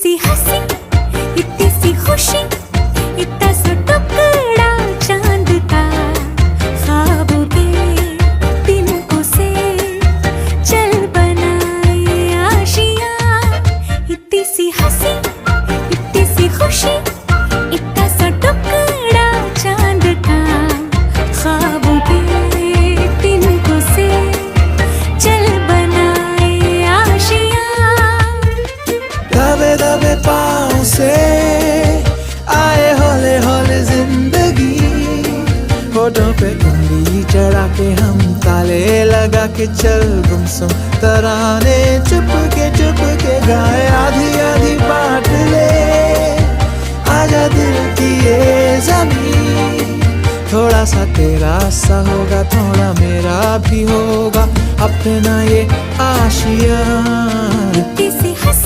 सी हंसी, इतनी सी खुशी, इतना सा टुकड़ा चांद का, ख्वाबों के तिनकों से चल बनाए आशियां। इतनी सी हंसी, इतनी सी खुशी, इतना सा टुकड़ा चांद का, ख्वाबों के तिनकों से चल बनाए आशियां। दबे दबे पाँव से आए हौले हौले जिंदगी, होठों पे उंगली चढ़ा के हम ताले लगा के चल गुमसुम तराने चुप के गाए। आधी आधी बांट ले आजा दिल की ये ज़मीं, थोड़ा सा तेरा सा होगा, थोड़ा मेरा भी होगा अपना ये आशियाँ।